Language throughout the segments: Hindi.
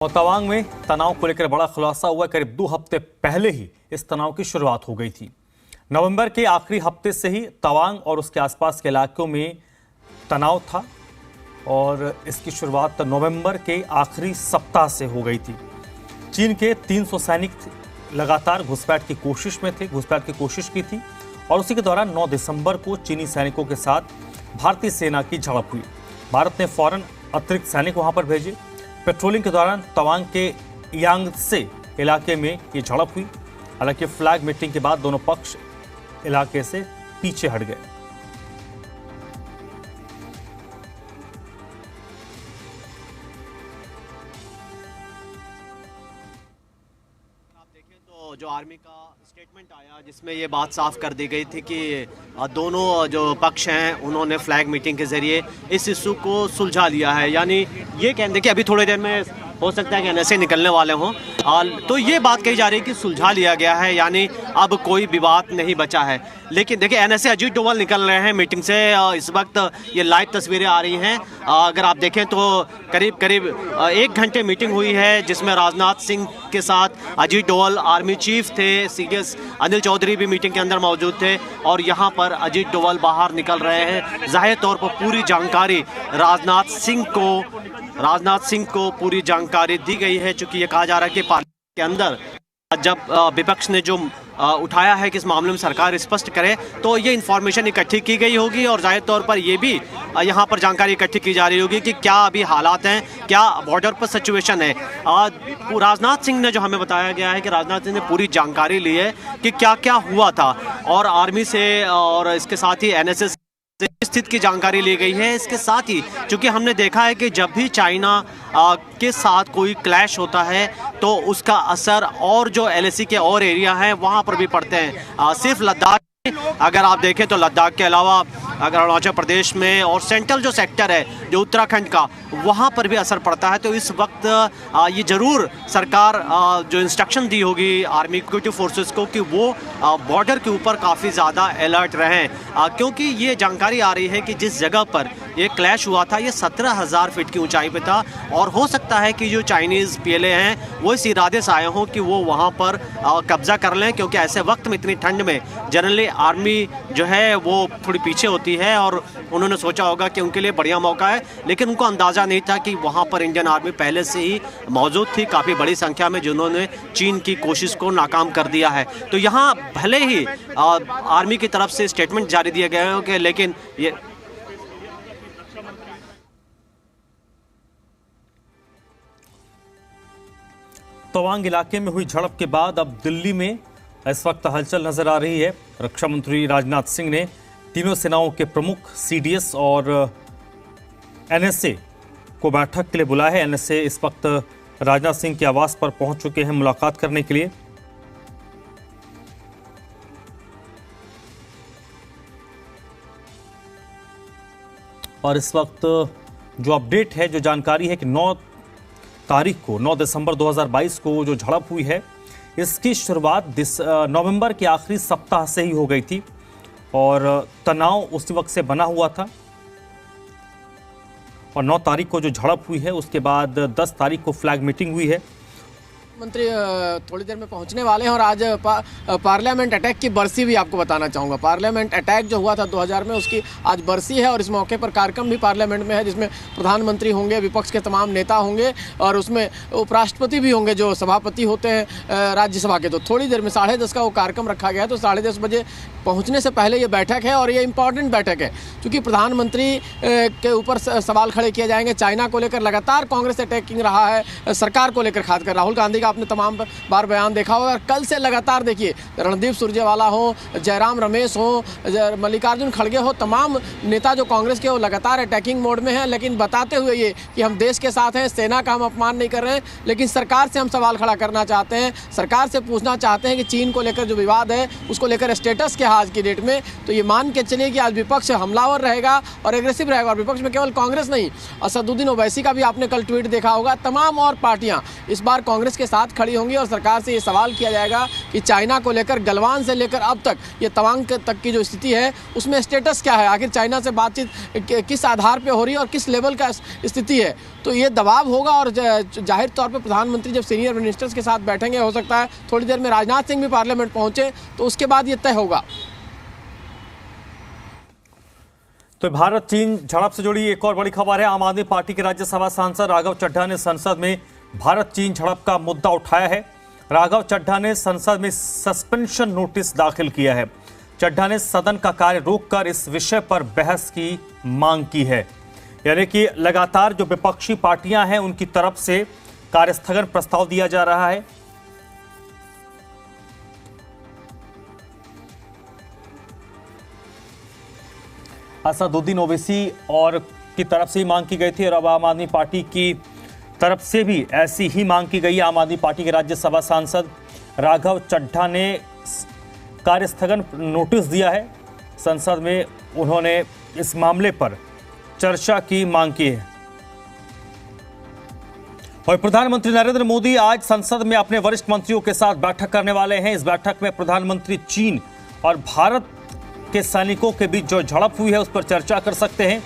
और तवांग में तनाव को लेकर बड़ा खुलासा हुआ। करीब 2 हफ्ते पहले ही इस तनाव की शुरुआत हो गई थी। नवंबर के आखिरी हफ्ते से ही तवांग और उसके आसपास के इलाकों में तनाव था और इसकी शुरुआत नवंबर के आखिरी सप्ताह से हो गई थी। चीन के 300 सैनिक लगातार घुसपैठ की कोशिश में थे, घुसपैठ की कोशिश की थी और उसी के दौरान 9 दिसंबर को चीनी सैनिकों के साथ भारतीय सेना की झड़प हुई। भारत ने फौरन अतिरिक्त सैनिक वहां पर भेजे। पेट्रोलिंग के दौरान तवांग के यांगत्से इलाके में ये झड़प हुई। हालांकि फ्लैग मीटिंग के बाद दोनों पक्ष इलाके से पीछे हट गए। तो जो आर्मी का स्टेटमेंट आया जिसमें ये बात साफ कर दी गई थी कि दोनों जो पक्ष हैं उन्होंने फ्लैग मीटिंग के जरिए इस इशू को सुलझा लिया है। यानी ये कहते कि अभी थोड़ी देर में हो सकता है कि एनएसए निकलने वाले हों, तो ये बात कही जा रही है कि सुलझा लिया गया है, यानी अब कोई विवाद नहीं बचा है। लेकिन देखिए एनएसए अजीत डोभाल निकल रहे हैं मीटिंग से। इस वक्त ये लाइव तस्वीरें आ रही हैं। अगर आप देखें तो करीब 1 घंटे मीटिंग हुई है जिसमें राजनाथ सिंह के साथ अजीत डोभाल आर्मी चीफ थे, सीडीएस अनिल चौधरी भी मीटिंग के अंदर मौजूद थे और यहाँ पर अजीत डोभाल बाहर निकल रहे हैं। जाहिर तौर पर पूरी जानकारी राजनाथ सिंह को पूरी जानकारी दी गई है। चूंकि ये कहा जा रहा है कि पार्लियामेंट के अंदर जब विपक्ष ने जो उठाया है कि इस मामले में सरकार स्पष्ट करे तो ये इन्फॉर्मेशन इकट्ठी की गई होगी और जाहिर तौर पर ये भी यहाँ पर जानकारी इकट्ठी की जा रही होगी कि क्या अभी हालात हैं, क्या बॉर्डर पर सिचुएशन है। राजनाथ सिंह ने जो हमें बताया गया है कि राजनाथ सिंह ने पूरी जानकारी ली है कि क्या क्या हुआ था और आर्मी से और इसके साथ ही एनएसएस स्थिति की जानकारी ली गई है। इसके साथ ही चूंकि हमने देखा है कि जब भी चाइना के साथ कोई क्लैश होता है तो उसका असर और जो एलएसी के और एरिया हैं वहां पर भी पड़ते हैं। सिर्फ लद्दाख, अगर आप देखें तो लद्दाख के अलावा अगर अरुणाचल प्रदेश में और सेंट्रल जो सेक्टर है जो उत्तराखंड का, वहाँ पर भी असर पड़ता है। तो इस वक्त ये ज़रूर सरकार जो इंस्ट्रक्शन दी होगी आर्मी इक्विटी फोर्सेस को कि वो बॉर्डर के ऊपर काफ़ी ज़्यादा अलर्ट रहें, क्योंकि ये जानकारी आ रही है कि जिस जगह पर ये क्लैश हुआ था ये 17,000 फीट की ऊंचाई पे था और हो सकता है कि जो चाइनीज़ पीएलए हैं वो इस इरादे से आए हों कि वो वहाँ पर कब्जा कर लें, क्योंकि ऐसे वक्त में इतनी ठंड में जनरली आर्मी जो है वो थोड़ी पीछे होती है और उन्होंने सोचा होगा कि उनके लिए बढ़िया मौका है। लेकिन उनको अंदाज़ा नहीं था कि वहाँ पर इंडियन आर्मी पहले से ही मौजूद थी काफ़ी बड़ी संख्या में, जिन्होंने चीन की कोशिश को नाकाम कर दिया है। तो यहाँ भले ही आर्मी की तरफ से स्टेटमेंट जारी दिया गया है कि लेकिन ये तवांग इलाके में हुई झड़प के बाद अब दिल्ली में इस वक्त हलचल नजर आ रही है। रक्षा मंत्री राजनाथ सिंह ने तीनों सेनाओं के प्रमुख सीडीएस और एनएसए को बैठक के लिए बुलाया है। एनएसए इस वक्त राजनाथ सिंह के आवास पर पहुंच चुके हैं मुलाकात करने के लिए। और इस वक्त जो अपडेट है, जो जानकारी है कि 9 दिसंबर 2022 को जो झड़प हुई है इसकी शुरुआत नवंबर के आखिरी सप्ताह से ही हो गई थी और तनाव उसी वक्त से बना हुआ था। और 9 तारीख को जो झड़प हुई है उसके बाद 10 तारीख को फ्लैग मीटिंग हुई है। मंत्री थोड़ी देर में पहुंचने वाले हैं और आज पार्लियामेंट अटैक की बरसी भी आपको बताना चाहूँगा। पार्लियामेंट अटैक जो हुआ था 2000 में उसकी आज बरसी है और इस मौके पर कार्यक्रम भी पार्लियामेंट में है जिसमें प्रधानमंत्री होंगे, विपक्ष के तमाम नेता होंगे और उसमें उपराष्ट्रपति भी होंगे जो सभापति होते हैं राज्यसभा के। तो थोड़ी देर में 10:30 का वो कार्यक्रम रखा गया है। तो 10:30 बजे पहुँचने से पहले ये बैठक है और ये इंपॉर्टेंट बैठक है क्योंकि प्रधानमंत्री के ऊपर सवाल खड़े किए जाएंगे। चाइना को लेकर लगातार कांग्रेस अटैकिंग रहा है, सरकार को लेकर खासकर राहुल गांधी का आपने तमाम बार बयान देखा होगा। कल से लगातार देखिए रणदीप सुरजेवाला हो, जयराम रमेश हो, मल्लिकार्जुन खड़गे हो, तमाम नेता जो कांग्रेस के हो लगातार अटैकिंग मोड में हैं, लेकिन बताते हुए ये कि हम देश के साथ हैं, सेना का हम अपमान नहीं कर रहे हैं, लेकिन सरकार से हम सवाल खड़ा करना चाहते हैं, सरकार से पूछना चाहते हैं कि चीन को लेकर जो विवाद है उसको लेकर स्टेटस क्या है आज की डेट में। तो ये मान के चलिए कि आज विपक्ष हमलावर रहेगा और एग्रेसिव रहेगा और विपक्ष में केवल कांग्रेस नहीं, असदुद्दीन ओवैसी का भी आपने कल ट्वीट देखा होगा। तमाम और पार्टियां इस बार कांग्रेस के साथ साथ खड़ी होंगी और सरकार से ये सवाल किया जाएगा कि चाइना को लेकर गलवान से लेकर अब तक ये तवांग तक की जो स्थिति है उसमें स्टेटस क्या है, आखिर चाइना से बातचीत किस आधार पे हो रही है और किस लेवल का स्थिति है। तो ये दबाव होगा और जाहिर तौर पे प्रधानमंत्री जब सीनियर मिनिस्टर्स के साथ बैठेंगे, हो सकता है थोड़ी देर में राजनाथ सिंह भी पार्लियामेंट पहुंचे, तो उसके बाद ये तय होगा। तो भारत चीन झड़प से जुड़ी एक और बड़ी खबर है। आम आदमी पार्टी के राज्यसभा सांसद राघव चड्ढा ने संसद में भारत चीन झड़प का मुद्दा उठाया है। राघव चड्ढा ने संसद में सस्पेंशन नोटिस दाखिल किया है। चड्ढा ने सदन का कार्य रोककर इस विषय पर बहस की मांग की है। यानी कि लगातार जो विपक्षी पार्टियां हैं उनकी तरफ से कार्यस्थगन प्रस्ताव दिया जा रहा है। असदुद्दीन ओवैसी और की तरफ से ही मांग की गई थी और अब आम आदमी पार्टी की तरफ से भी ऐसी ही मांग की गई है। आम आदमी पार्टी के राज्यसभा सांसद राघव चड्ढा ने कार्यस्थगन नोटिस दिया है। संसद में उन्होंने इस मामले पर चर्चा की मांग की है। और प्रधानमंत्री नरेंद्र मोदी आज संसद में अपने वरिष्ठ मंत्रियों के साथ बैठक करने वाले हैं। इस बैठक में प्रधानमंत्री चीन और भारत के सैनिकों के बीच जो झड़प हुई है उस पर चर्चा कर सकते हैं।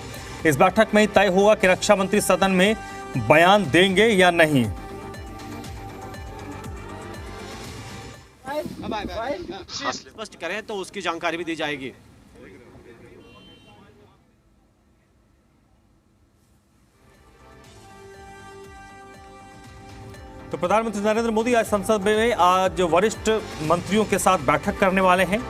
इस बैठक में ही तय होगा कि रक्षा मंत्री सदन में बयान देंगे या नहीं। स्पष्ट करें तो उसकी जानकारी भी दी जाएगी। तो प्रधानमंत्री नरेंद्र मोदी आज संसद में आज वरिष्ठ मंत्रियों के साथ बैठक करने वाले हैं।